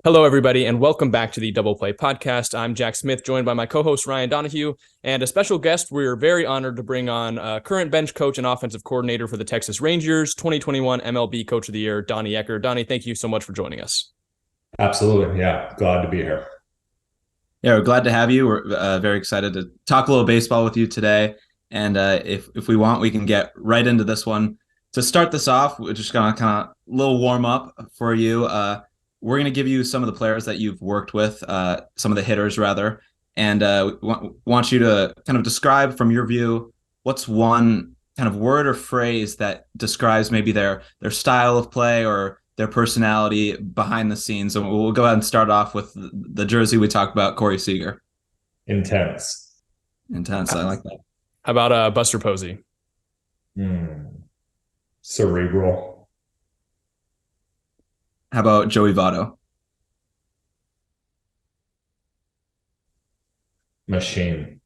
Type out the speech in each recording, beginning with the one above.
Hello, everybody, and welcome back to the Double Play Podcast. I'm Jack Smith, joined by my co-host Ryan Donahue, and a special guest. We're very honored to bring on current bench coach and offensive coordinator for the Texas Rangers, 2021 MLB Coach of the Year, Donnie Ecker. Donnie, thank you so much for joining us. Absolutely. Yeah. Glad to be here. Yeah, we're glad to have you. We're very excited to talk a little baseball with you today. And if we want, we can get right into this one. To start this off, we're just going to kind of a little warm up for you. We're going to give you some of the players that you've worked with, some of the hitters rather, and want you to kind of describe from your view what's one kind of word or phrase that describes maybe their style of play or their personality behind the scenes. And we'll go ahead and start off with the jersey we talked about, Corey Seager. Intense. I like that. How about Buster Posey? Cerebral. How about Joey Votto? Machine.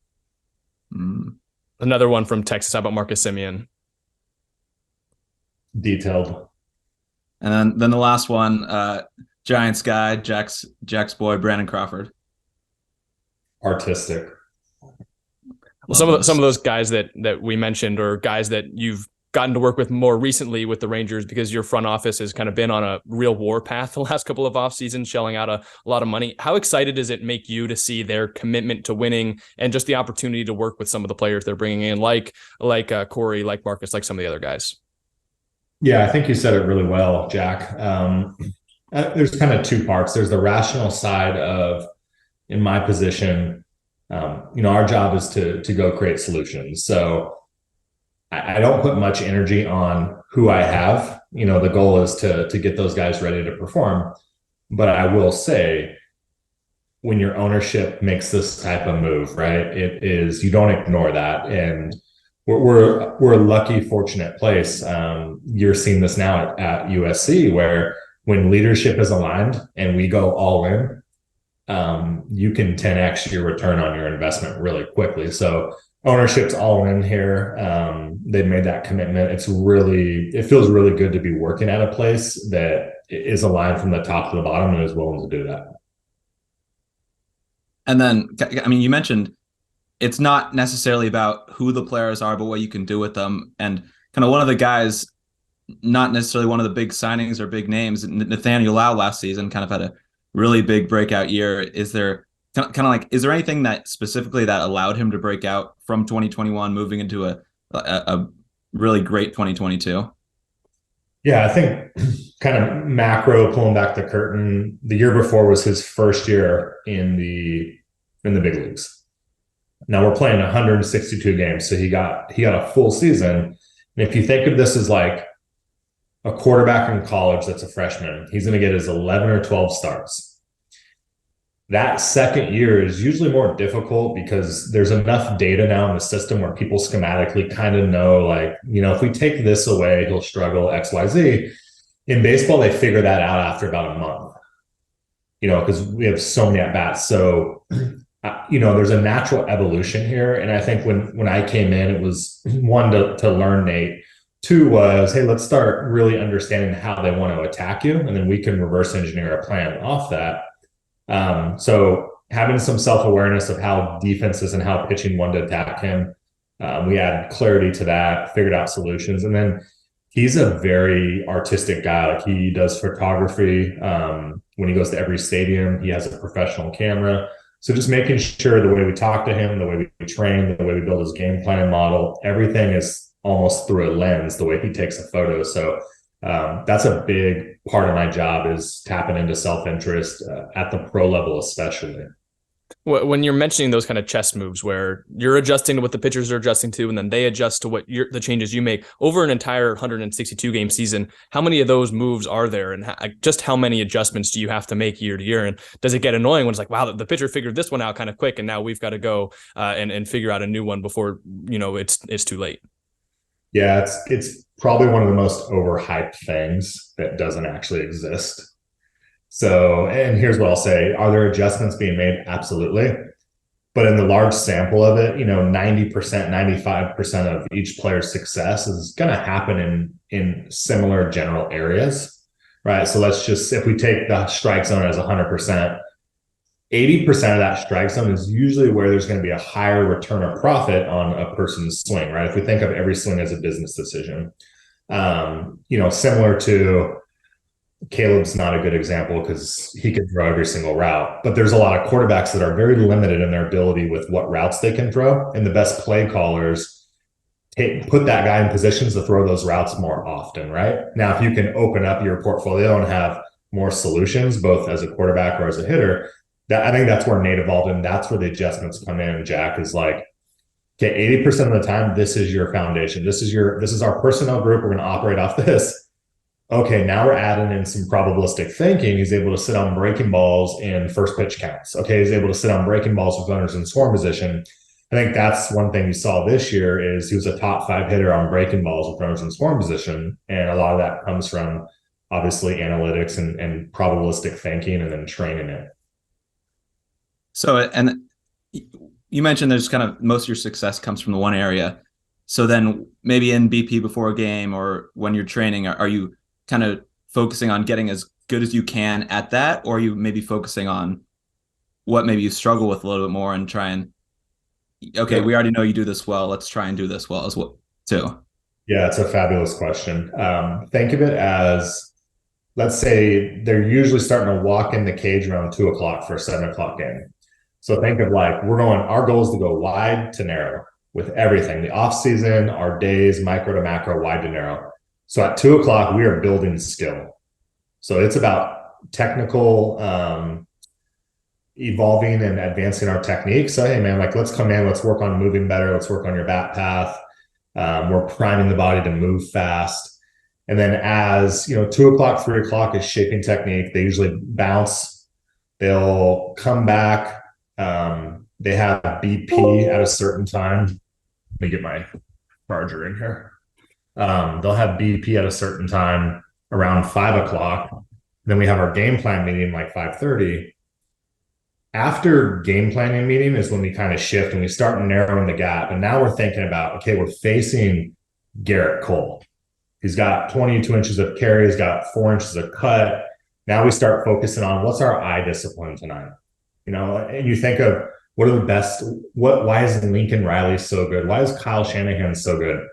Another one from Texas. How about Marcus Semien? Detailed. And then the last one, Giants guy, Jack's boy, Brandon Crawford. Artistic. Well, some of those guys that we mentioned are guys that you've gotten to work with more recently with the Rangers because your front office has kind of been on a real war path the last couple of off seasons, shelling out a lot of money. How excited does it make you to see their commitment to winning and just the opportunity to work with some of the players they're bringing in, like Corey, like Marcus, like some of the other guys? Yeah, I think you said it really well, Jack. There's kind of two parts. There's the rational side of, in my position, our job is to go create solutions. So I don't put much energy on who I have. The goal is to get those guys ready to perform. But I will say, when your ownership makes this type of move, right, it is, you don't ignore that. And we're a lucky, fortunate place. You're seeing this now at USC, where when leadership is aligned and we go all in, you can 10x your return on your investment really quickly. So ownership's all in here. They've made that commitment. It feels really good to be working at a place that is aligned from the top to the bottom and is willing to do that. And then, I mean, you mentioned it's not necessarily about who the players are, but what you can do with them. And kind of one of the guys, not necessarily one of the big signings or big names, Nathaniel Lau last season kind of had a really big breakout year. Is there anything that specifically that allowed him to break out from 2021 moving into a really great 2022? Yeah, I think kind of macro, pulling back the curtain, the year before was his first year in the big leagues. Now we're playing 162 games, so he got a full season. And if you think of this as like a quarterback in college that's a freshman, he's going to get his 11 or 12 starts. That second year is usually more difficult because there's enough data now in the system where people schematically kind of know, like, if we take this away, he'll struggle X, Y, Z. In baseball, they figure that out after about a month, because we have so many at-bats. So, there's a natural evolution here. And I think when I came in, it was one, to learn Nate. Two was, hey, let's start really understanding how they want to attack you. And then we can reverse engineer a plan off that. So having some self-awareness of how defenses and how pitching wanted to attack him, we added clarity to that, figured out solutions. And then he's a very artistic guy. Like, he does photography. When he goes to every stadium, he has a professional camera. So just making sure the way we talk to him, the way we train, the way we build his game plan model, everything is almost through a lens, the way he takes a photo. So that's a big part of my job, is tapping into self-interest at the pro level, especially. When you're mentioning those kind of chess moves where you're adjusting to what the pitchers are adjusting to, and then they adjust to what the changes you make over an entire 162 game season, how many of those moves are there, and just how many adjustments do you have to make year to year? And does it get annoying when it's like, wow, the pitcher figured this one out kind of quick, and now we've got to go and figure out a new one before it's too late? Yeah, it's probably one of the most overhyped things that doesn't actually exist. So, and here's what I'll say. Are there adjustments being made? Absolutely. But in the large sample of it, 90%, 95% of each player's success is going to happen in similar general areas. right? So let's just, if we take the strike zone as 100%, 80% of that strike zone is usually where there's going to be a higher return of profit on a person's swing, right? If we think of every swing as a business decision, similar to Caleb's not a good example because he could throw every single route, but there's a lot of quarterbacks that are very limited in their ability with what routes they can throw. And the best play callers put that guy in positions to throw those routes more often, right? Now, if you can open up your portfolio and have more solutions, both as a quarterback or as a hitter, I think that's where Nate evolved, and that's where the adjustments come in. Jack is like, okay, 80% of the time, this is your foundation. This is our personnel group. We're going to operate off this. Okay, now we're adding in some probabilistic thinking. He's able to sit on breaking balls in first pitch counts. Okay, he's able to sit on breaking balls with runners in scoring position. I think that's one thing you saw this year is he was a top 5 hitter on breaking balls with runners in scoring position. And a lot of that comes from obviously analytics and probabilistic thinking and then training it. So, and you mentioned there's kind of most of your success comes from the one area. So then maybe in BP before a game or when you're training, are you kind of focusing on getting as good as you can at that? Or are you maybe focusing on what maybe you struggle with a little bit more and try and, okay, we already know you do this well. Let's try and do this well as well too. Yeah, it's a fabulous question. Think of it as, let's say they're usually starting to walk in the cage around 2:00 for a 7:00 game. So think of like, our goal is to go wide to narrow with everything, the off season, our days, micro to macro, wide to narrow. So at 2:00, we are building skill. So it's about technical, evolving and advancing our technique. So, hey man, like let's come in, let's work on moving better. Let's work on your bat path. We're priming the body to move fast. And then as 2:00, 3:00 is shaping technique. They usually bounce. They'll come back. They have BP at a certain time. Let me get my charger in here. They'll have BP at a certain time around 5:00. Then we have our game plan meeting like 5:30. After game planning meeting is when we kind of shift and we start narrowing the gap. And now we're thinking about, okay, we're facing Garrett Cole. He's got 22 inches of carry. He's got 4 inches of cut. Now we start focusing on what's our eye discipline tonight. And you think of what are the best, why is Lincoln Riley so good? Why is Kyle Shanahan so good?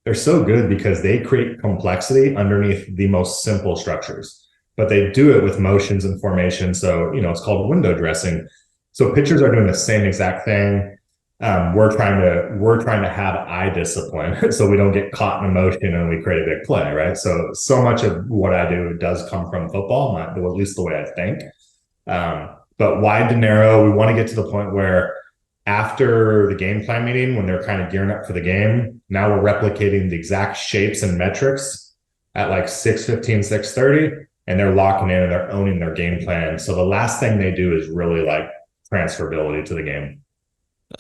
They're so good because they create complexity underneath the most simple structures, but they do it with motions and formation. So, it's called window dressing. So pitchers are doing the same exact thing. We're trying to have eye discipline so we don't get caught in emotion and we create a big play, right? So much of what I do does come from football, at least the way I think. But wide to narrow, we want to get to the point where after the game plan meeting, when they're kind of gearing up for the game, now we're replicating the exact shapes and metrics at like 6:15, 6:30, and they're locking in and they're owning their game plan. So the last thing they do is really like transferability to the game.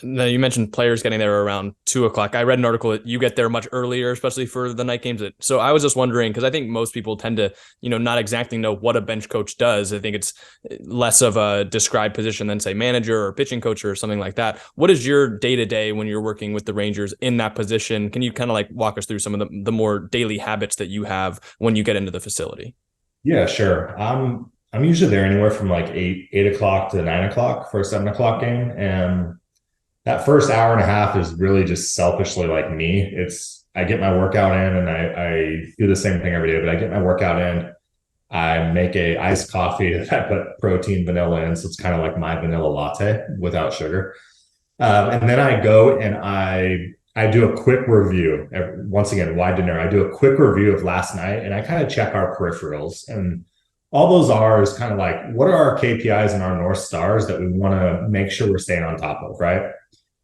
Now, you mentioned players getting there around 2:00. I read an article that you get there much earlier, especially for the night games. So I was just wondering, because I think most people tend to, not exactly know what a bench coach does. I think it's less of a described position than, say, manager or pitching coach or something like that. What is your day-to-day when you're working with the Rangers in that position? Can you kind of like walk us through some of the more daily habits that you have when you get into the facility? Yeah, sure. I'm usually there anywhere from like 8:00 to 9:00 for a 7:00 game. And that first hour and a half is really just selfishly like me. I get my workout in and I do the same thing every day, but I get my workout in. I make a iced coffee that I put protein vanilla in. So it's kind of like my vanilla latte without sugar. And then I go and I do a quick review. Once again, wide to narrow. I do a quick review of last night and I kind of check our peripherals. And all those are is kind of like, what are our KPIs and our North Stars that we want to make sure we're staying on top of, right?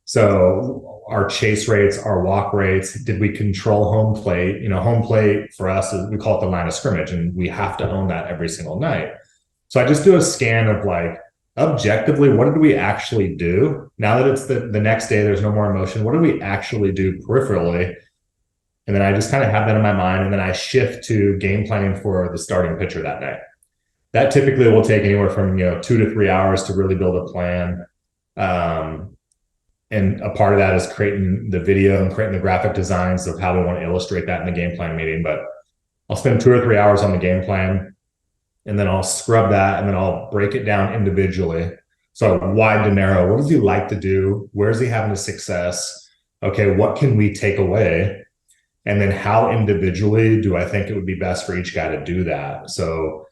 So our chase rates, our walk rates, did we control home plate? Home plate for us, we call it the line of scrimmage, and we have to own that every single night. So I just do a scan of like, objectively, what did we actually do? Now that it's the next day, there's no more emotion. What did we actually do peripherally? And then I just kind of have that in my mind. And then I shift to game planning for the starting pitcher that night. That typically will take anywhere from 2 to 3 hours to really build a plan. And a part of that is creating the video and creating the graphic designs of how we want to illustrate that in the game plan meeting. But I'll spend 2 or 3 hours on the game plan. and then I'll scrub that, and then I'll break it down individually. So wide to narrow, what does he like to do? Where's he having a success? Okay, what can we take away? And then how individually do I think it would be best for each guy to do that? So,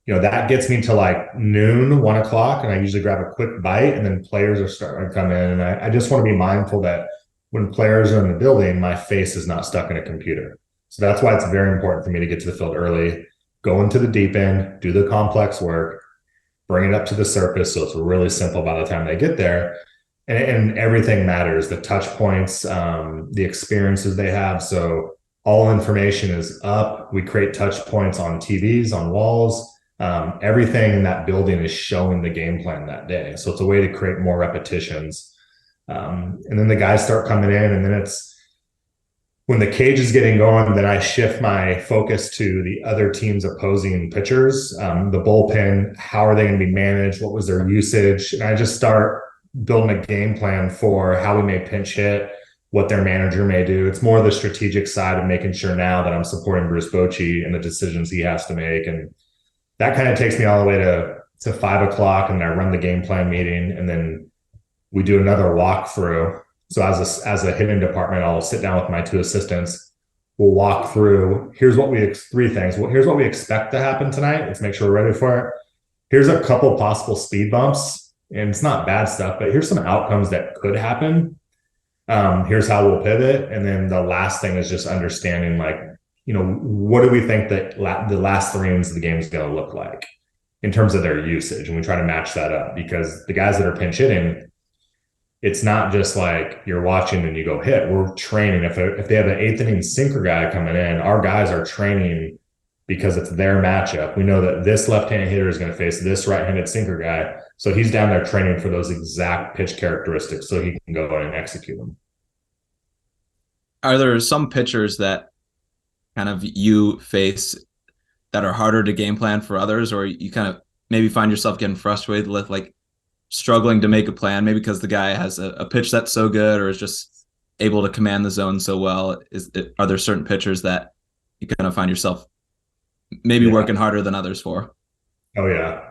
that gets me to like noon, 1 o'clock, and I usually grab a quick bite, and then players are starting to come in. And I just want to be mindful that when players are in the building, my face is not stuck in a computer. So that's why it's very important for me to get to the field early, go into the deep end, do the complex work, bring it up to the surface. So it's really simple by the time they get there. And everything matters, the touch points, the experiences they have. So all information is up. We create touch points on TVs, on walls. Everything in that building is showing the game plan that day. So it's a way to create more repetitions. And then the guys start coming in, and then it's when the cage is getting going, then I shift my focus to the other team's opposing pitchers, the bullpen, how are they going to be managed? What was their usage? And I just start building a game plan for how we may pinch hit, what their manager may do. It's more the strategic side of making sure now that I'm supporting Bruce Bochy and the decisions he has to make. And that kind of takes me all the way to 5 o'clock, and I run the game plan meeting, and then we do another walkthrough. So as a hitting department, I'll sit down with my 2 assistants. We'll walk through. Here's what three things. Well, here's what we expect to happen tonight. Let's make sure we're ready for it. Here's a couple possible speed bumps, and it's not bad stuff, but here's some outcomes that could happen. Here's how we'll pivot. And then the last thing is just understanding, like, what do we think that the last 3 innings of the game is going to look like in terms of their usage? And we try to match that up, because the guys that are pinch hitting, it's not just like you're watching and you go hit. We're training. If they have an 8th inning sinker guy coming in, our guys are training because it's their matchup. We know that this left-handed hitter is going to face this right-handed sinker guy. So he's down there training for those exact pitch characteristics so he can go in and execute them. Are there some pitchers that kind of you face that are harder to game plan for others, or you kind of maybe find yourself getting frustrated with, like, struggling to make a plan, maybe because the guy has a pitch that's so good or is just able to command the zone so well? Are there certain pitchers that you kind of find yourself maybe working harder than others for? Oh, yeah.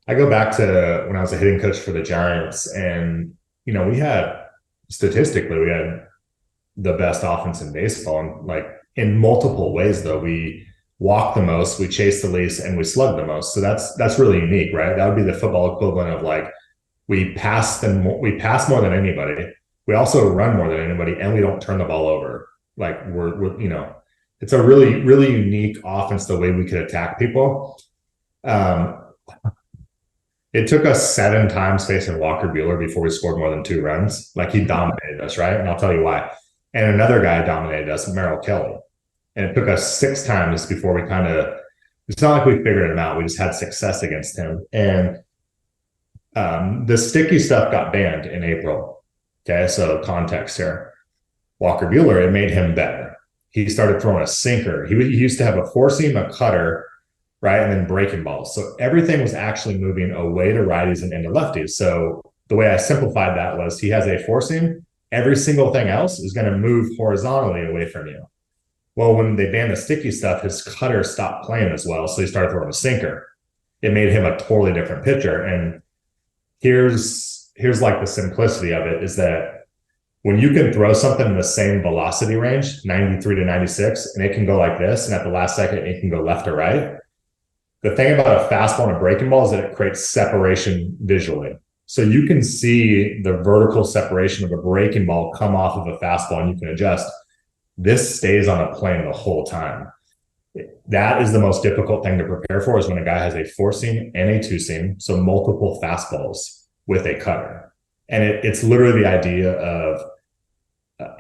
I go back to when I was a hitting coach for the Giants, and, we had the best offense in baseball. And, like, in multiple ways, though, we walk the most, we chase the least, and we slug the most. So that's really unique, right? That would be the football equivalent of, like, we pass more than anybody. We also run more than anybody, and we don't turn the ball over. Like, we're it's a really, really unique offense, the way we could attack people. It took us 7 times facing Walker Buehler before we scored more than 2 runs. Like, he dominated us, right? And I'll tell you why. And another guy dominated us, Merrill Kelly. And it took us 6 times before we it's not like we figured him out. We just had success against him. And the sticky stuff got banned in April. Okay, so context here. Walker Buehler, it made him better. He started throwing a sinker. He used to have a 4-seam, a cutter, right, and then breaking balls. So everything was actually moving away to righties and into lefties. So the way I simplified that was, he has a 4-seam. Every single thing else is going to move horizontally away from you. Well, when they banned the sticky stuff, his cutter stopped playing as well. So he started throwing a sinker. It made him a totally different pitcher. And here's like the simplicity of it, is that when you can throw something in the same velocity range, 93 to 96, and it can go like this, and at the last second, it can go left or right. The thing about a fastball and a breaking ball is that it creates separation visually. So you can see the vertical separation of a breaking ball come off of a fastball, and you can adjust. This stays on a plane the whole time. That is the most difficult thing to prepare for, is when a guy has a 4-seam and a 2-seam, so multiple fastballs with a cutter. And it's literally the idea of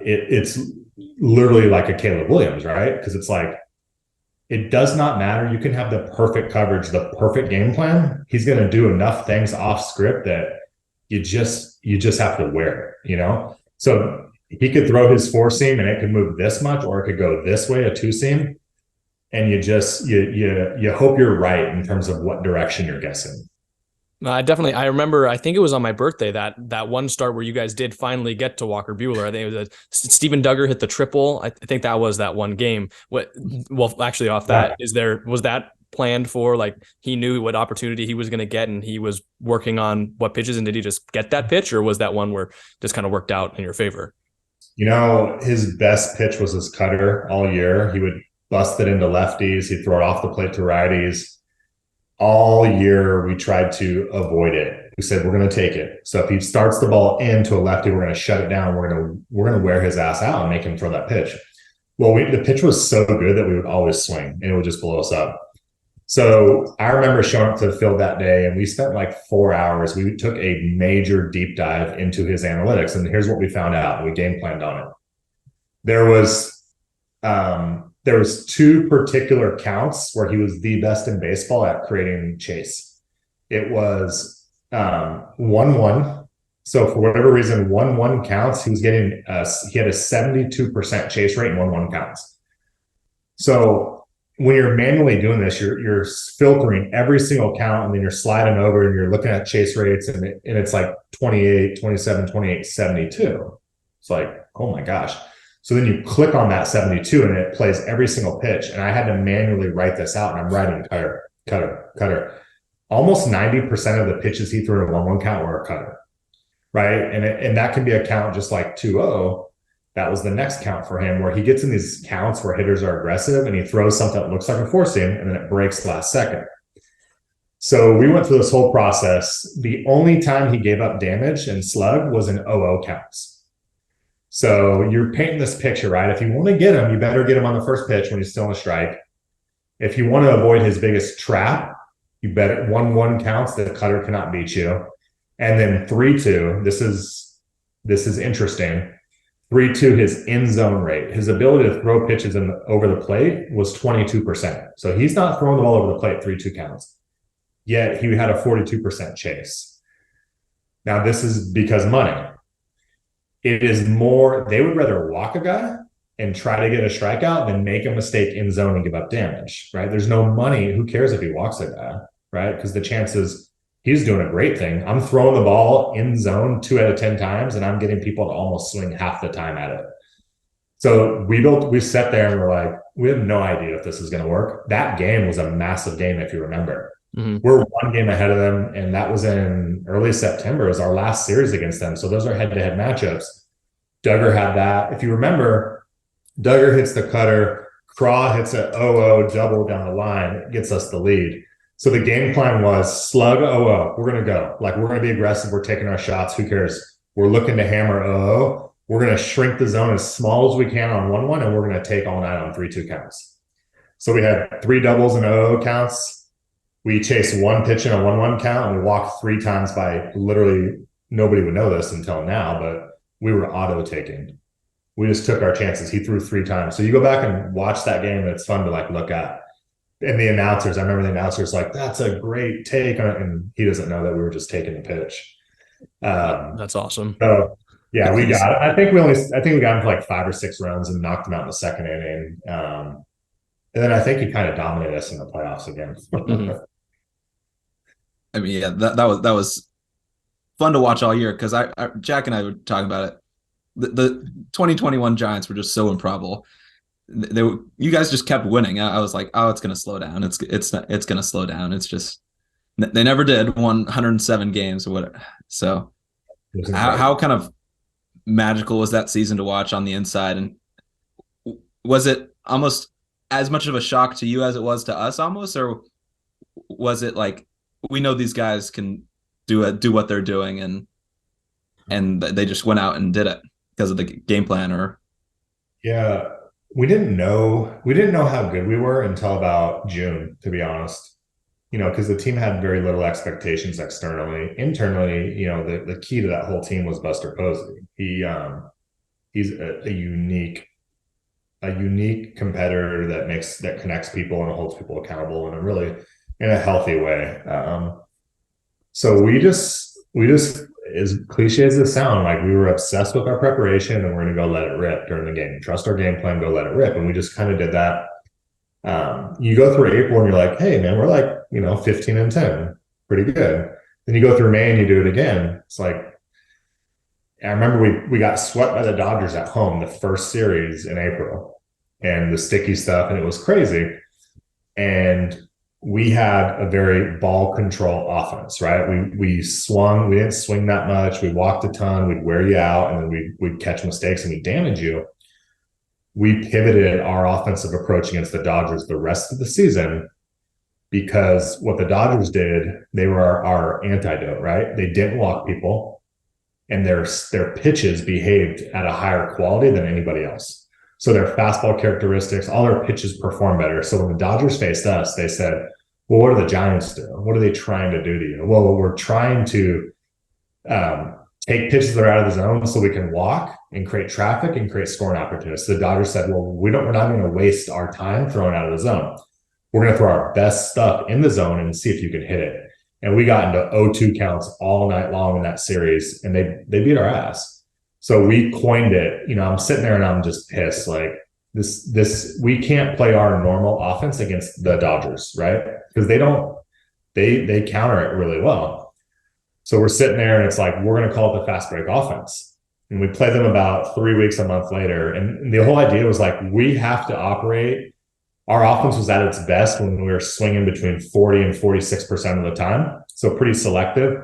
it's literally like a Caleb Williams, right? Because it's like, it does not matter. You can have the perfect coverage, the perfect game plan. He's going to do enough things off script that you just have to wear it, So he could throw his 4-seam and it could move this much, or it could go this way, a 2-seam. And you hope you're right in terms of what direction you're guessing. I remember, I think it was on my birthday, that one start where you guys did finally get to Walker Buehler. I think it was Steven Duggar hit the triple. I think that was that one game. Actually off that, was that planned for? Like he knew what opportunity he was going to get and he was working on what pitches, and did he just get that pitch, or was that one where just kind of worked out in your favor? His best pitch was his cutter all year. He would bust it into lefties. He'd throw it off the plate to righties. All year, we tried to avoid it. We said, we're going to take it. So if he starts the ball into a lefty, we're going to shut it down. We're going to wear his ass out and make him throw that pitch. Well, the pitch was so good that we would always swing and it would just blow us up. So I remember showing up to the field that day and we spent like 4 hours. We took a major deep dive into his analytics. And here's what we found out. We game planned on it. There was 2 particular counts where he was the best in baseball at creating chase. It was 1-1. So for whatever reason, 1-1 counts. He was getting he had a 72% chase rate in 1-1 counts. So when you're manually doing this, you're filtering every single count, and then you're sliding over and you're looking at chase rates, and it's like 28, 27, 28, 72. It's like, oh my gosh. So then you click on that 72 and it plays every single pitch. And I had to manually write this out, and I'm writing cutter. Almost 90% of the pitches he threw in a 1-1 count were a cutter. Right. And that can be a count just like 2-0. That was the next count for him, where he gets in these counts where hitters are aggressive and he throws something that looks like a four seam and then it breaks last second. So we went through this whole process. The only time he gave up damage and slug was in 0-0 counts. So you're painting this picture, right? If you want to get him, you better get him on the first pitch when he's still in a strike. If you want to avoid his biggest trap, you bet 1-1 counts, the cutter cannot beat you. And then 3-2, this is interesting. 3-2, his in zone rate, his ability to throw pitches over the plate was 22%. So he's not throwing the ball over the plate 3-2 counts. Yet he had a 42% chase. Now this is because money. It is more, they would rather walk a guy and try to get a strikeout than make a mistake in zone and give up damage, right? There's no money. Who cares if he walks a guy, right? Because the chances, he's doing a great thing. I'm throwing the ball in zone 2 out of 10 times, and I'm getting people to almost swing half the time at it. So we sat there and we're like, we have no idea if this is going to work. That game was a massive game, if you remember. Mm-hmm. We're 1 game ahead of them, and that was in early September. It was our last series against them. So those are head-to-head matchups. Duggar had that. If you remember, Duggar hits the cutter, Craw hits a 0-0 double down the line. It gets us the lead. So the game plan was slug 0-0. We're going to go. Like, we're going to be aggressive. We're taking our shots. Who cares? We're looking to hammer 0-0. We're going to shrink the zone as small as we can on 1-1, and we're going to take all night on 3-2 counts. So we had 3 doubles and 0-0 counts. We chased 1 pitch in a 1-1 count, and we walked 3 times by literally, nobody would know this until now, but we were auto taking. We just took our chances. He threw 3 times. So you go back and watch that game, and it's fun to like look at. And the announcers, I remember the announcers like, that's a great take. And he doesn't know that we were just taking the pitch. That's awesome. So yeah, we got it. I think we got him for like 5 or 6 runs and knocked him out in the second inning. And then I think he kind of dominated us in the playoffs again. Mm-hmm. I mean, yeah, that was fun to watch all year, because Jack and I were talking about it. The 2021 Giants were just so improbable. You guys just kept winning. I was like, oh, it's going to slow down. It's going to slow down. It's just, they never did. 107 games or whatever. So how kind of magical was that season to watch on the inside? And was it almost as much of a shock to you as it was to us almost? Or was it like, we know these guys can do what they're doing, and they just went out and did it because of the game plan? Or yeah. We didn't know how good we were until about June, to be honest, because the team had very little expectations externally. Internally, the key to that whole team was Buster Posey. He's a unique competitor that connects people and holds people accountable in a healthy way. So we just, as cliche as it sounds, like we were obsessed with our preparation and we're going to go let it rip during the game. Trust our game plan, go let it rip. And we just kind of did that. You go through April and you're like, hey man, we're like, 15-10, pretty good. Then you go through May and you do it again. It's like, I remember we got swept by the Dodgers at home the first series in April, and the sticky stuff, and it was crazy. And we had a very ball control offense, right? We swung, we didn't swing that much. We walked a ton, we'd wear you out, and then we'd catch mistakes and we'd damage you. We pivoted our offensive approach against the Dodgers the rest of the season because what the Dodgers did, they were our antidote, right? They didn't walk people, and their pitches behaved at a higher quality than anybody else. So their fastball characteristics, all their pitches perform better. So when the Dodgers faced us, they said, well, what do the Giants do? What are they trying to do to you? Well, we're trying to take pitches that are out of the zone so we can walk and create traffic and create scoring opportunities. So the Dodgers said, well, we're not going to waste our time throwing out of the zone. We're going to throw our best stuff in the zone and see if you can hit it. And we got into 0-2 counts all night long in that series, and they beat our ass. So we coined it. I'm sitting there and I'm just pissed. Like this, we can't play our normal offense against the Dodgers, right? Because they counter it really well. So we're sitting there and it's like, we're going to call it the fast break offense. And we play them about 3 weeks, a month later. And the whole idea was like, we have to operate. Our offense was at its best when we were swinging between 40 and 46% of the time. So pretty selective.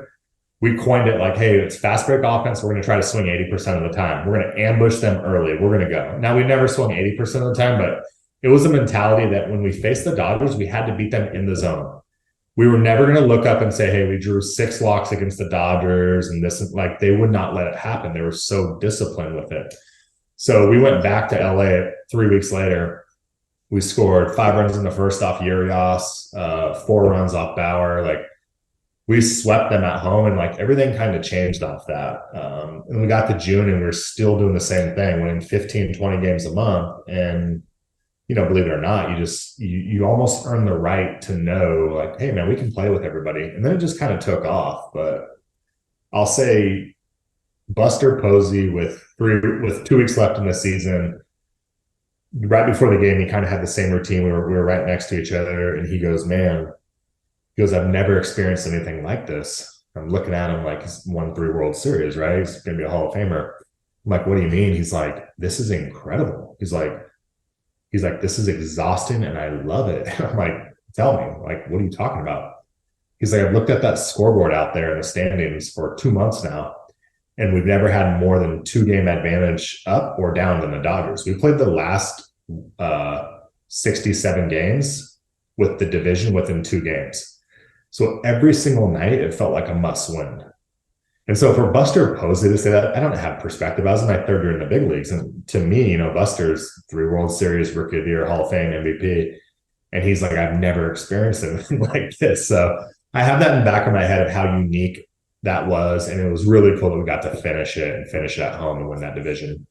We coined it like, hey, it's fast break offense. We're going to try to swing 80% of the time. We're going to ambush them early. We're going to go. Now, we never swung 80% of the time, but it was a mentality that when we faced the Dodgers, we had to beat them in the zone. We were never going to look up and say, hey, we drew 6 walks against the Dodgers. And this, like, they would not let it happen. They were so disciplined with it. So we went back to LA 3 weeks later. We scored 5 runs in the first off Urias, 4 runs off Bauer. Like, we swept them at home, and like everything kind of changed off that. And we got to June and we're still doing the same thing, winning 15, 20 games a month. And, believe it or not, you almost earn the right to know like, hey man, we can play with everybody. And then it just kind of took off. But I'll say Buster Posey with 2 weeks left in the season, right before the game, he kind of had the same routine. We were right next to each other, and he goes, I've never experienced anything like this. I'm looking at him like he's won 3 World Series, right? He's going to be a Hall of Famer. I'm like, what do you mean? He's like, this is incredible. He's like, this is exhausting and I love it. And I'm like, tell me, like, what are you talking about? He's like, I've looked at that scoreboard out there in the standings for 2 months now, and we've never had more than 2-game advantage up or down than the Dodgers. We played the last 67 games with the division within 2 games. So every single night, it felt like a must win. And so for Buster Posey to say that, I don't have perspective. I was in my 3rd year in the big leagues. And to me, Buster's 3 World Series, Rookie of the Year, Hall of Fame, MVP. And he's like, I've never experienced anything like this. So I have that in the back of my head of how unique that was. And it was really cool that we got to finish it at home and win that division.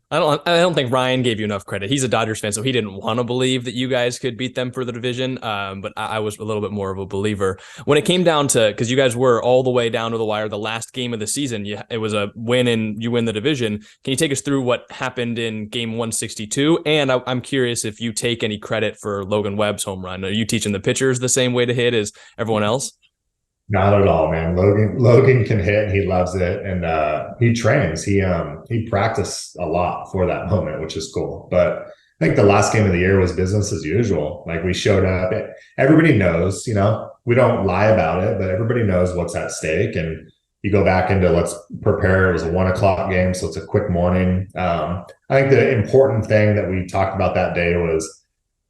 I don't think Ryan gave you enough credit. He's a Dodgers fan, so he didn't want to believe that you guys could beat them for the division. But I was a little bit more of a believer when it came down to, because you guys were all the way down to the wire. The last game of the season, it was a win and you win the division. Can you take us through what happened in game 162? And I'm curious if you take any credit for Logan Webb's home run. Are you teaching the pitchers the same way to hit as everyone else? Not at all, man. Logan can hit, and he loves it, and he trains. He practiced a lot for that moment, which is cool. But I think the last game of the year was business as usual. Like, we showed up. Everybody knows, we don't lie about it, but everybody knows what's at stake. And you go back into let's prepare. It was a 1 o'clock game, so it's a quick morning. I think the important thing that we talked about that day was,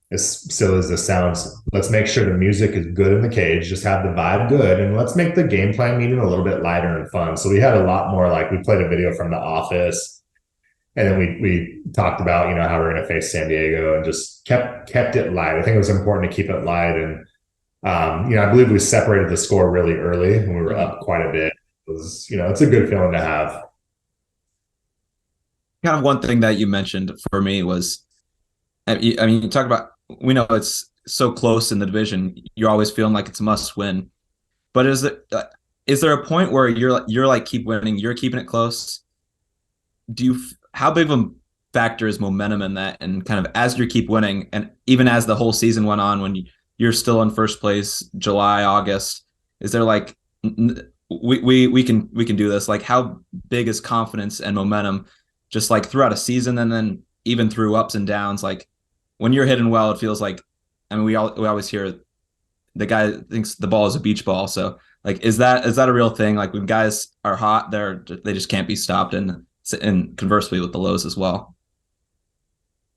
as silly as this sounds, let's make sure the music is good in the cage, just have the vibe good, and let's make the game plan meeting a little bit lighter and fun. So we had a lot more, like, we played a video from The Office, and then we talked about, how we're going to face San Diego, and just kept it light. I think it was important to keep it light. And, I believe we separated the score really early when we were up quite a bit. It was, it's a good feeling to have. Kind of one thing that you mentioned for me was, you talk about, we know it's so close in the division. You're always feeling like it's a must win. But is there a point where you're like, keep winning, you're keeping it close? How big of a factor is momentum in that? And kind of as you keep winning, and even as the whole season went on, when you're still in first place, July, August, is there like, we can do this? Like, how big is confidence and momentum just like throughout a season, and then even through ups and downs? Like, when you're hitting well, it feels like, we always hear the guy thinks the ball is a beach ball. So like, is that a real thing? Like when guys are hot, they just can't be stopped, and conversely with the lows as well.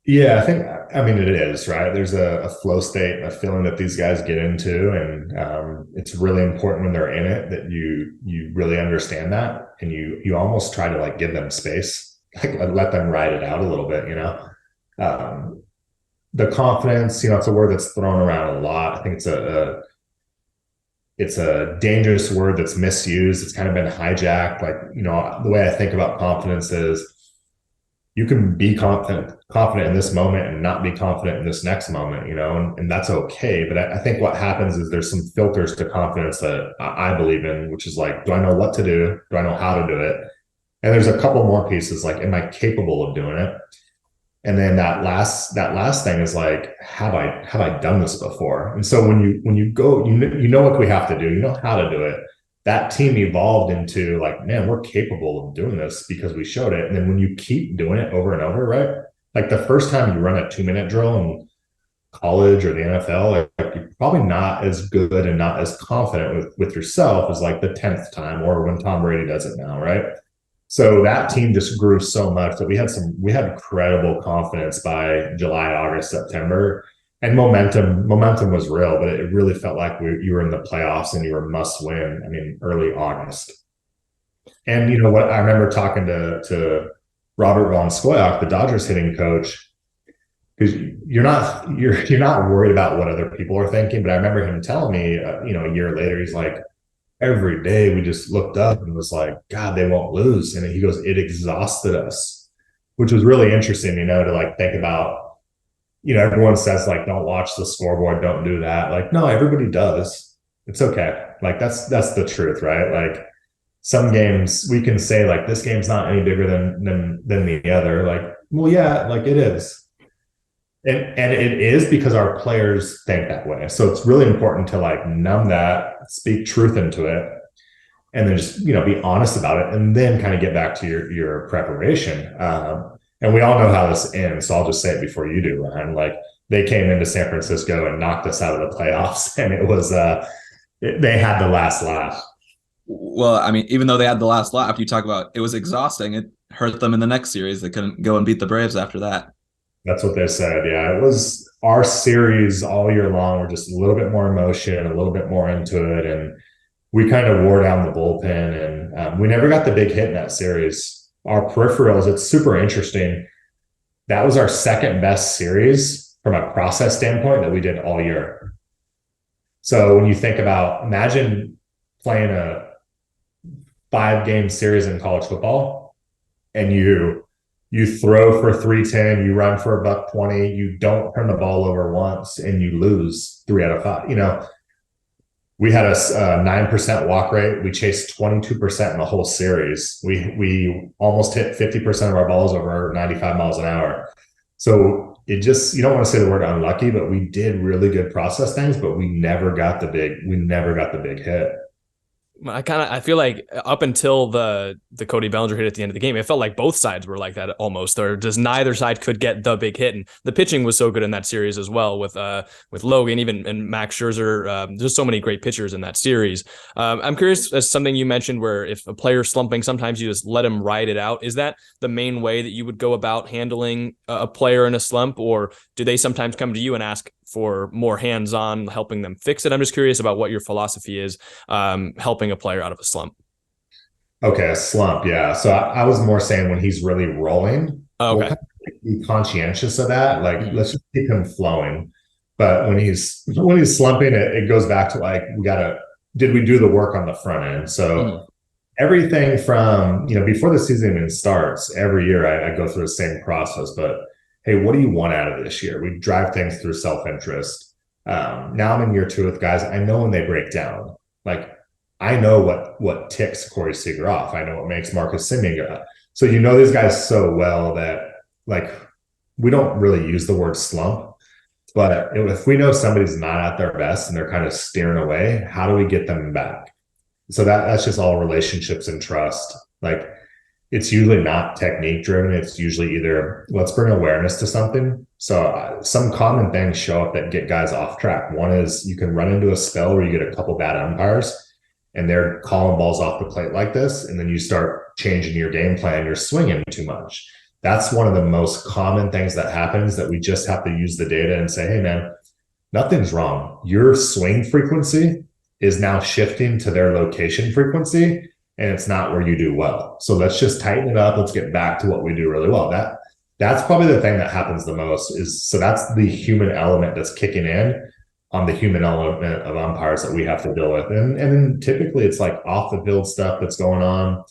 Yeah, I mean, it is, right? There's a flow state, a feeling that these guys get into, and it's really important when they're in it that you really understand that, and you almost try to like give them space, like let them ride it out a little bit, the confidence, it's a word that's thrown around a lot. I think it's a dangerous word that's misused. It's kind of been hijacked. Like, the way I think about confidence is you can be confident in this moment and not be confident in this next moment, and that's okay. But I think what happens is there's some filters to confidence that I believe in, which is like, do I know what to do? Do I know how to do it? And there's a couple more pieces, like, am I capable of doing it? And then that last thing is like, have I done this before? And so when you go, what we have to do, how to do it. That team evolved into like, man, we're capable of doing this because we showed it. And then when you keep doing it over and over, right? Like the first time you run a 2-minute drill in college or the NFL, like you're probably not as good and not as confident with yourself as like the 10th time or when Tom Brady does it now, right? So that team just grew so much that we had incredible confidence by July, August, September. And momentum was real, but it really felt like you were in the playoffs and you were must win. I mean, early August. And you know what? I remember talking to Robert Von Scoyoc, the Dodgers hitting coach, because you're not worried about what other people are thinking. But I remember him telling me, a year later, he's like, every day we just looked up and was like, God, they won't lose. And he goes, it exhausted us, which was really interesting, to like think about. Everyone says like, don't watch the scoreboard, don't do that. Like, no, everybody does. It's okay. Like that's the truth, right? Like some games we can say like this game's not any bigger than the other. Like, well, yeah, like it is. And it is because our players think that way. So it's really important to like numb that, speak truth into it, and then just, be honest about it, and then kind of get back to your preparation. And we all know how this ends, so I'll just say it before you do, Ryan. Like they came into San Francisco and knocked us out of the playoffs, and it was they had the last laugh. Well, I mean, even though they had the last laugh, you talk about it was exhausting. It hurt them in the next series. They couldn't go and beat the Braves after that. That's what they said. Yeah, it was our series all year long. We're just a little bit more emotion, a little bit more into it, and we kind of wore down the bullpen, and we never got the big hit in that series. Our peripherals, it's super interesting. That was our second best series from a process standpoint that we did all year. So when you think about, imagine playing a 5-game series in college football and you throw for 310, you run for $120, you don't turn the ball over once and you lose 3 out of 5. We had a 9% walk rate. We chased 22% in the whole series. We almost hit 50% of our balls over 95 miles an hour. So it just, you don't want to say the word unlucky, but we did really good process things, but we never got the big hit. I feel like up until the Cody Bellinger hit at the end of the game, it felt like both sides were like that almost, or just neither side could get the big hit. And the pitching was so good in that series as well with Logan, even and Max Scherzer. There's so many great pitchers in that series. I'm curious, as something you mentioned, where if a player's slumping, sometimes you just let him ride it out. Is that the main way that you would go about handling a player in a slump, or do they sometimes come to you and ask for more hands-on helping them fix it? I'm just curious about what your philosophy is helping a player out of a slump. Okay, a slump, yeah. So I was more saying when he's really rolling, okay, we'll kind of be conscientious of that. Like, let's just keep him flowing. But when he's slumping, it goes back to like, did we do the work on the front end? So everything from, before the season even starts, every year I go through the same process, but hey, what do you want out of this year? We drive things through self-interest. Now I'm in year 2 with guys. I know when they break down. Like, I know what ticks Corey Seager off. I know what makes Marcus Semien go. So these guys so well that like we don't really use the word slump. But if we know somebody's not at their best and they're kind of steering away, how do we get them back? So that's just all relationships and trust. Like, it's usually not technique driven. It's usually either let's bring awareness to something. So some common things show up that get guys off track. One is you can run into a spell where you get a couple bad umpires and they're calling balls off the plate like this. And then you start changing your game plan. You're swinging too much. That's one of the most common things that happens, that we just have to use the data and say, hey, man, nothing's wrong. Your swing frequency is now shifting to their location frequency, and it's not where you do well. So let's just tighten it up. Let's get back to what we do really well. That's probably the thing that happens the most is, so that's the human element that's kicking in on the human element of umpires that we have to deal with. And then typically it's like off the field stuff that's going on.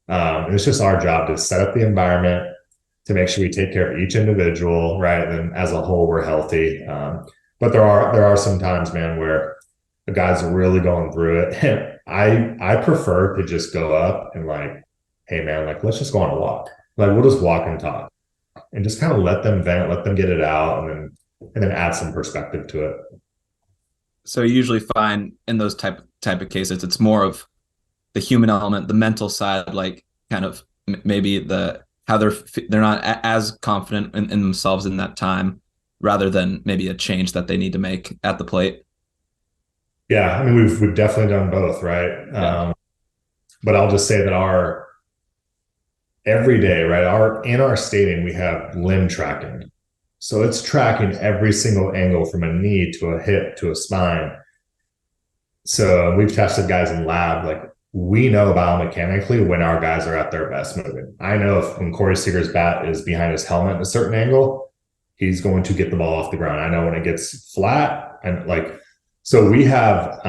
And it's just our job to set up the environment, to make sure we take care of each individual, right? And then as a whole, we're healthy. But there are some times, man, where the guys are really going through it. And I prefer to just go up and like, hey man, like let's just go on a walk. Like we'll just walk and talk and just kind of let them vent, let them get it out, and then add some perspective to it. So you usually find in those type of cases, it's more of the human element, the mental side, like kind of maybe how they're not as confident in themselves in that time, rather than maybe a change that they need to make at the plate. Yeah, I mean we've definitely done both, right? Yeah. But I'll just say that every day, right? In our stadium we have limb tracking, so it's tracking every single angle from a knee to a hip to a spine. So we've tested guys in lab, like we know biomechanically when our guys are at their best moving. I know if when Corey Seager's bat is behind his helmet at a certain angle, he's going to get the ball off the ground. I know when it gets flat, and like, so we have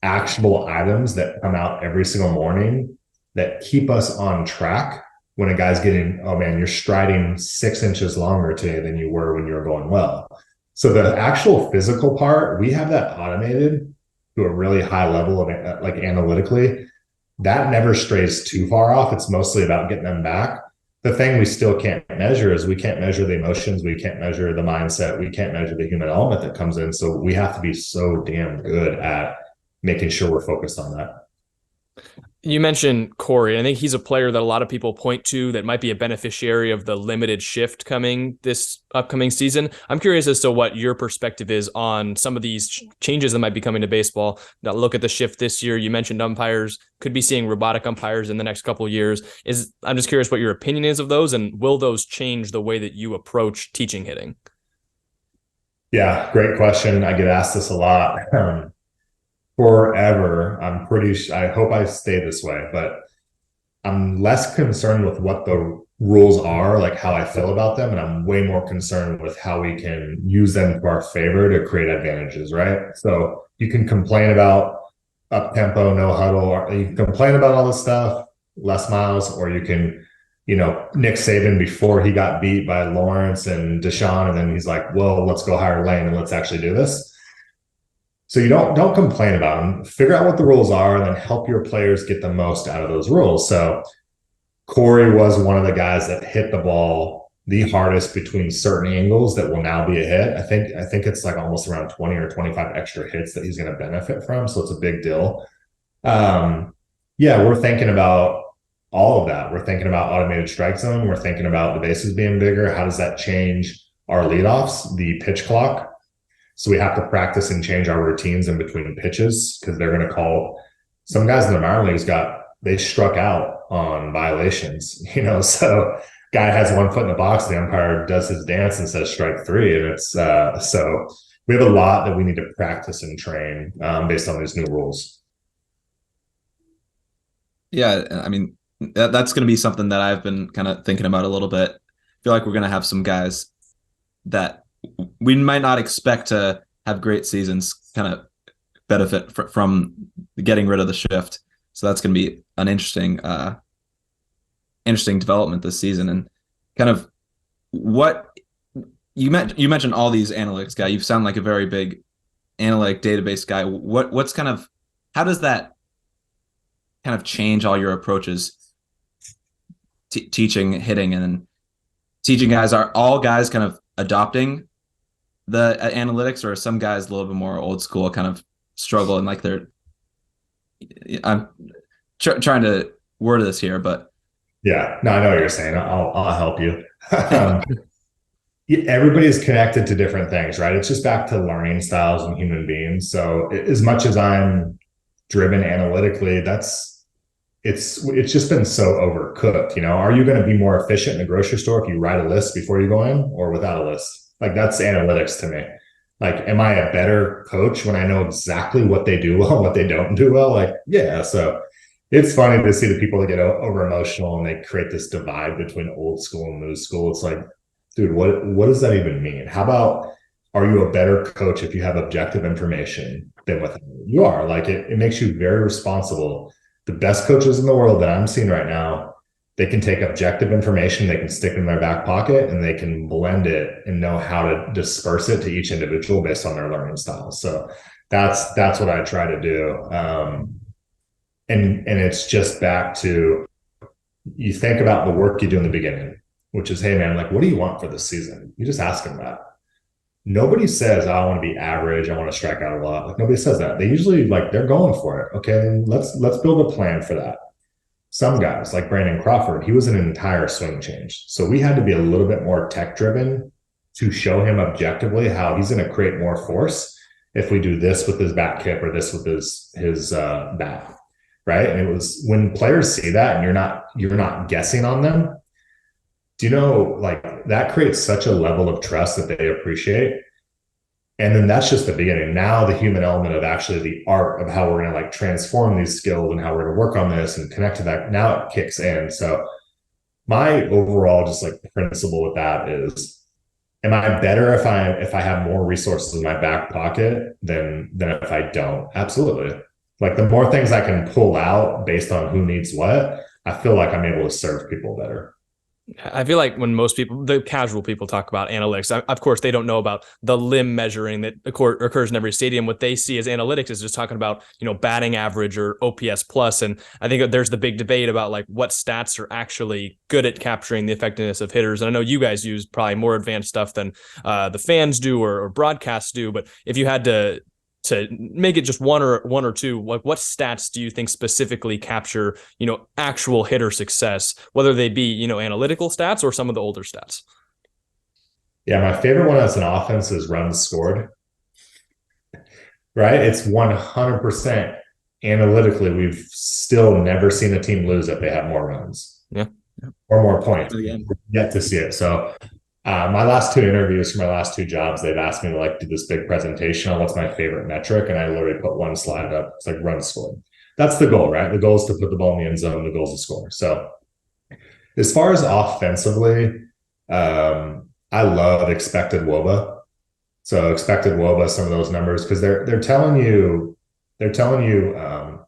actionable items that come out every single morning that keep us on track when a guy's getting, oh man, you're striding 6 inches longer today than you were when you were going well. So the actual physical part, we have that automated to a really high level of like analytically. That never strays too far off. It's mostly about getting them back. The thing we still can't measure is we can't measure the emotions. We can't measure the mindset. We can't measure the human element that comes in. So we have to be so damn good at making sure we're focused on that. You mentioned Corey. I think he's a player that a lot of people point to that might be a beneficiary of the limited shift coming this upcoming season. I'm curious as to what your perspective is on some of these changes that might be coming to baseball. Now, look at the shift this year. You mentioned umpires, could be seeing robotic umpires in the next couple of years. I'm just curious what your opinion is of those, and will those change the way that you approach teaching hitting? Yeah, great question. I get asked this a lot. Forever, I hope I stay this way, but I'm less concerned with what the rules are, like how I feel about them, and I'm way more concerned with how we can use them to our favor to create advantages, right? So you can complain about up tempo, no huddle, or you can complain about all this stuff, less miles, or you can, Nick Saban before he got beat by Lawrence and Deshaun, and then he's like, well, let's go hire Lane and let's actually do this. So you don't complain about them, figure out what the rules are, and then help your players get the most out of those rules. So Corey was one of the guys that hit the ball the hardest between certain angles that will now be a hit. I think it's like almost around 20 or 25 extra hits that he's going to benefit from. So it's a big deal. Yeah, we're thinking about all of that. We're thinking about automated strike zone. We're thinking about the bases being bigger. How does that change our leadoffs, the pitch clock? So we have to practice and change our routines in between pitches, because they're going to call some guys in the minor leagues they struck out on violations, so guy has 1 foot in the box, the umpire does his dance and says strike three. And it's so we have a lot that we need to practice and train based on these new rules. Yeah. I mean, that's going to be something that I've been kind of thinking about a little bit. I feel like we're going to have some guys that we might not expect to have great seasons kind of benefit from getting rid of the shift. So that's going to be an interesting development this season. And kind of what you mentioned all these analytics guy. You sound like a very big analytic database guy. What's kind of, how does that kind of change all your approaches teaching hitting and teaching guys? Are all guys kind of adopting the analytics, or are some guys a little bit more old school, kind of struggle and like I'm trying to word this here, but Yeah, no, I know what you're saying. I'll help you. Um, Everybody's connected to different things, right? It's just back to learning styles and human beings. So as much as I'm driven analytically, it's just been so overcooked. Are you going to be more efficient in the grocery store if you write a list before you go in or without a list? Like that's analytics to me. Like, am I a better coach when I know exactly what they do well, what they don't do well? Like, yeah. So it's funny to see the people that get over emotional and they create this divide between old school and new school. It's like, dude, what does that even mean? How about, are you a better coach if you have objective information than with you are? Like it makes you very responsible. The best coaches in the world that I'm seeing right now, they can take objective information, they can stick it in their back pocket, and they can blend it and know how to disperse it to each individual based on their learning style. So that's what I try to do. And it's just back to, you think about the work you do in the beginning, which is, hey man, like, what do you want for this season? You just ask them that. Nobody says, I want to be average, I want to strike out a lot. Like nobody says that. They usually they're going for it. Okay, then let's build a plan for that. Some guys like Brandon Crawford, he was an entire swing change. So we had to be a little bit more tech driven to show him objectively how he's going to create more force if we do this with his back kip or this with his bat. Right. And it was when players see that and you're not guessing on them. Do you know, like that creates such a level of trust that they appreciate. And then that's just the beginning. Now the human element of actually the art of how we're going to like transform these skills and how we're going to work on this and connect to that. Now it kicks in. So my overall just like principle with that is, am I better if I have more resources in my back pocket than if I don't? Absolutely. Like the more things I can pull out based on who needs what, I feel like I'm able to serve people better. I feel like when most people, the casual people, talk about analytics, of course, they don't know about the limb measuring that occurs in every stadium. What they see as analytics is just talking about, batting average or OPS plus. And I think that there's the big debate about like what stats are actually good at capturing the effectiveness of hitters. And I know you guys use probably more advanced stuff than the fans do or broadcasts do. But if you had to make it just one or two, like what stats do you think specifically capture, actual hitter success, whether they be, analytical stats or some of the older stats? Yeah, my favorite one as an offense is runs scored. Right? It's 100% analytically. We've still never seen a team lose if they have more runs. Yeah. Or more points. Yet to see it. So my last two interviews for my last two jobs, they've asked me to like do this big presentation on what's my favorite metric. And I literally put one slide up. It's like run scored. That's the goal, right? The goal is to put the ball in the end zone. The goal is to score. So as far as offensively, I love expected WOBA. So expected WOBA, some of those numbers, because they're telling you how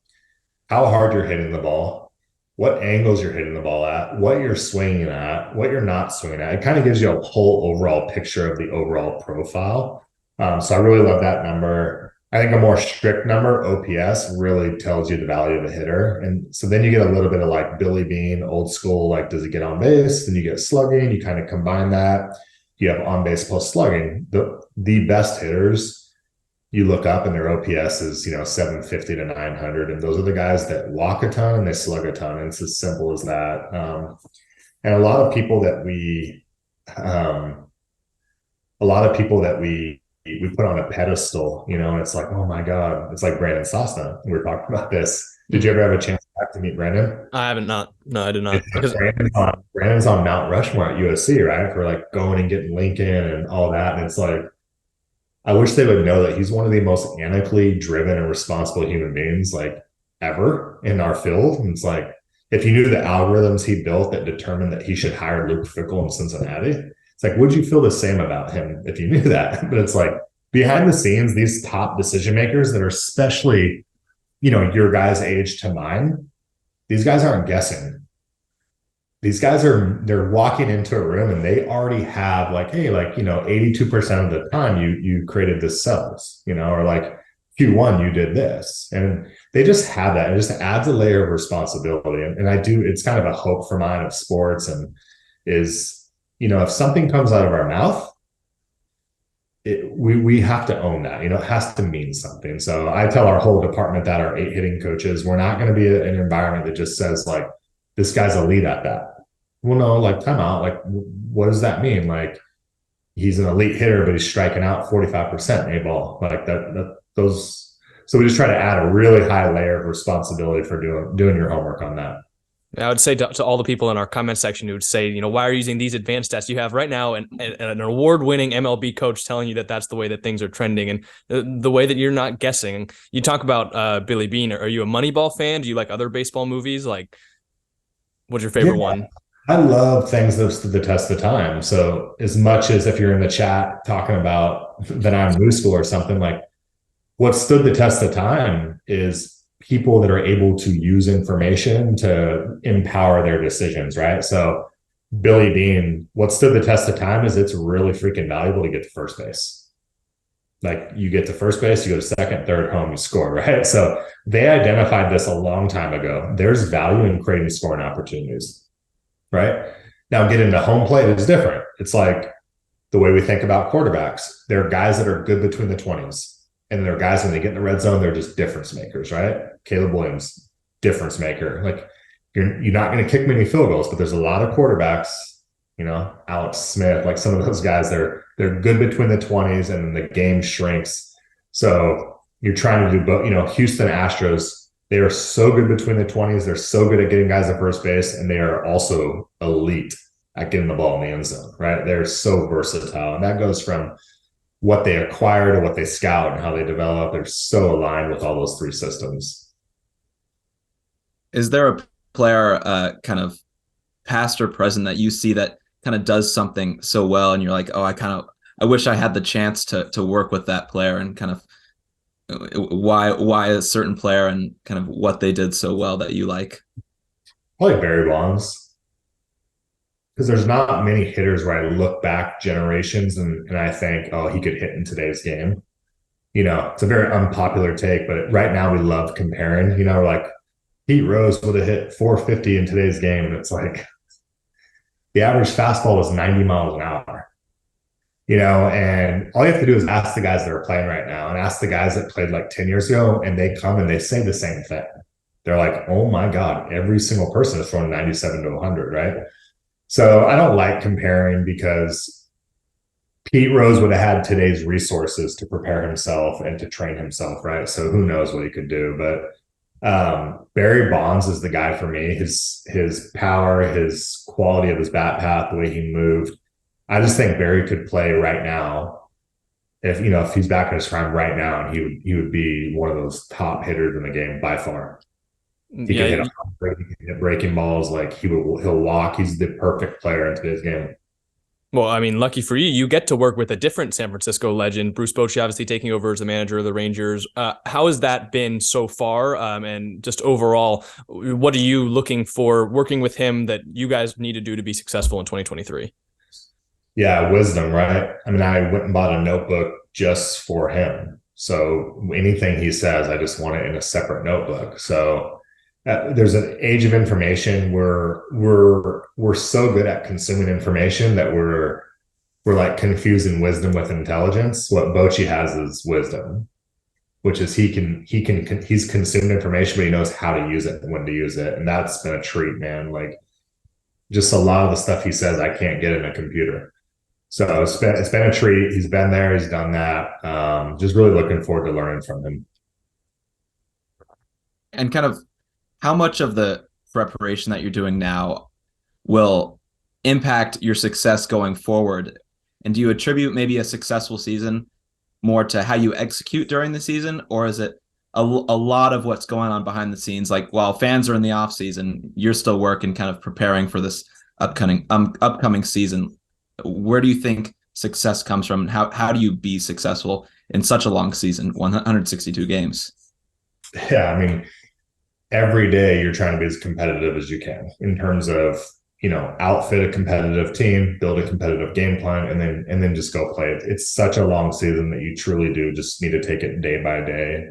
hard you're hitting the ball, what angles you're hitting the ball at, what you're swinging at, what you're not swinging at. It kind of gives you a whole overall picture of the overall profile. So I really love that number. I think a more strict number, OPS, really tells you the value of a hitter. And so then you get a little bit of like Billy Bean, old school, like does he get on base? Then you get slugging, you kind of combine that. You have on base plus slugging. The best hitters, you look up and their OPS is 750 to 900, and those are the guys that walk a ton and they slug a ton. And it's as simple as that. And a lot of people that we put on a pedestal, and it's like, oh my God, it's like Brandon Sosna. We were talking about this. Did you ever have a chance to meet Brandon? I haven't. No, I did not. Brandon's on Mount Rushmore at USC, right? For like going and getting Lincoln and all that. And it's like, I wish they would know that he's one of the most analytically driven and responsible human beings like ever in our field. And it's like, if you knew the algorithms he built that determined that he should hire Luke Fickell in Cincinnati, it's like, would you feel the same about him if you knew that? But it's like behind the scenes, these top decision makers that are especially, your guys' age to mine, these guys aren't guessing. These guys they're walking into a room and they already have like, hey, like, 82% of the time you created this cells, or like Q1, you did this. And they just have that. It just adds a layer of responsibility. And it's kind of a hope for mine of sports and is, if something comes out of our mouth, we have to own that, it has to mean something. So I tell our whole department that our 8 hitting coaches, we're not going to be an environment that just says like, this guy's elite at that. Well, no, like time out. Like, what does that mean? Like, he's an elite hitter, but he's striking out 45% A ball. Like those. So we just try to add a really high layer of responsibility for doing your homework on that. I would say to all the people in our comment section who would say, why are you using these advanced stats you have right now, and an award-winning MLB coach telling you that that's the way that things are trending, and the way that you're not guessing. You talk about Billy Beane. Are you a Moneyball fan? Do you like other baseball movies? Like, what's your favorite one? I love things that stood the test of time. So as much as if you're in the chat talking about the Nine New School or something, like what stood the test of time is people that are able to use information to empower their decisions, right? So Billy Beane, what stood the test of time is it's really freaking valuable to get to first base. Like you get to first base, you go to second, third, home, you score, right? So they identified this a long time ago. There's value in creating scoring opportunities, right? Now getting to home plate is different. It's like the way we think about quarterbacks. There are guys that are good between the 20s. And there are guys, when they get in the red zone, they're just difference makers, right? Caleb Williams, difference maker. Like you're not going to kick many field goals, but there's a lot of quarterbacks, Alex Smith, like some of those guys, they're good between the 20s and the game shrinks. So you're trying to do both. Houston Astros, they are so good between the 20s. They're so good at getting guys at first base, and they are also elite at getting the ball in the end zone, right? They're so versatile. And that goes from what they acquire to what they scout and how they develop. They're so aligned with all those three systems. Is there a player kind of past or present that you see that kind of does something so well and you're like, oh, I wish I had the chance to work with that player, and kind of why a certain player and kind of what they did so well that you like? Probably Barry Bonds. Because there's not many hitters where I look back generations and I think, oh, he could hit in today's game. It's a very unpopular take, but right now we love comparing. Like Pete Rose would have hit 450 in today's game, and it's like the average fastball was 90 miles an hour. And all you have to do is ask the guys that are playing right now and ask the guys that played like 10 years ago, and they come and they say the same thing. They're like, oh my God, every single person is throwing 97 to 100, right? So I don't like comparing, because Pete Rose would have had today's resources to prepare himself and to train himself, right? So who knows what he could do. But Barry Bonds is the guy for me. His power, his quality of his bat path, the way he moved. I just think Barry could play right now. If he's back in his prime right now, and he would be one of those top hitters in the game by far. He can hit breaking balls. Like he'll walk. He's the perfect player in today's game. Well, I mean, lucky for you, you get to work with a different San Francisco legend, Bruce Bochy, obviously taking over as the manager of the Rangers. How has that been so far? And just overall, what are you looking for working with him that you guys need to do to be successful in 2023? Yeah, wisdom, right? I mean, I went and bought a notebook just for him. So anything he says, I just want it in a separate notebook. So there's an age of information where we're so good at consuming information that we're like confusing wisdom with intelligence. What Bochy has is wisdom, which is he's consumed information, but he knows how to use it and when to use it. And that's been a treat, man. Like just a lot of the stuff he says, I can't get in a computer. So it's been a treat. He's been there. He's done that. Just really looking forward to learning from him. And kind of how much of the preparation that you're doing now will impact your success going forward? And do you attribute maybe a successful season more to how you execute during the season, or is it a lot of what's going on behind the scenes? Like while fans are in the off season, you're still working, kind of preparing for this upcoming season. Where do you think success comes from? How do you be successful in such a long season, 162 games? Yeah, I mean, every day you're trying to be as competitive as you can in terms of, outfit a competitive team, build a competitive game plan, and then just go play it. It's such a long season that you truly do just need to take it day by day.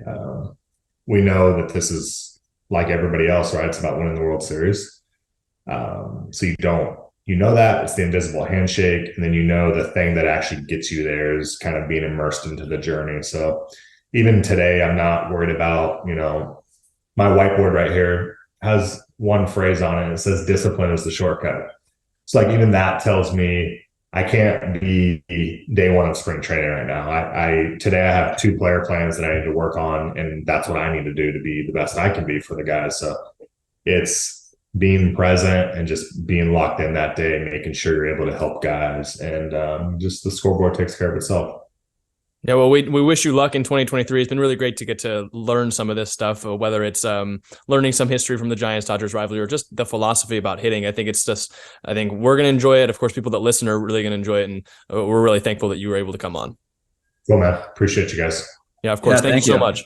We know that this is like everybody else, right? It's about winning the World Series. So you know that it's the invisible handshake, and then the thing that actually gets you there is kind of being immersed into the journey. So even today, I'm not worried about, my whiteboard right here has one phrase on it. It says discipline is the shortcut. It's like, even that tells me I can't be day one of spring training right now. Today I have 2 player plans that I need to work on, and that's what I need to do to be the best I can be for the guys. So it's being present and just being locked in that day, making sure you're able to help guys, and just the scoreboard takes care of itself. Yeah, well, we wish you luck in 2023. It's been really great to get to learn some of this stuff, whether it's learning some history from the Giants-Dodgers rivalry or just the philosophy about hitting. I think we're going to enjoy it. Of course, people that listen are really going to enjoy it, and we're really thankful that you were able to come on. Cool, man. Appreciate you guys. Yeah, of course. Thank you so much.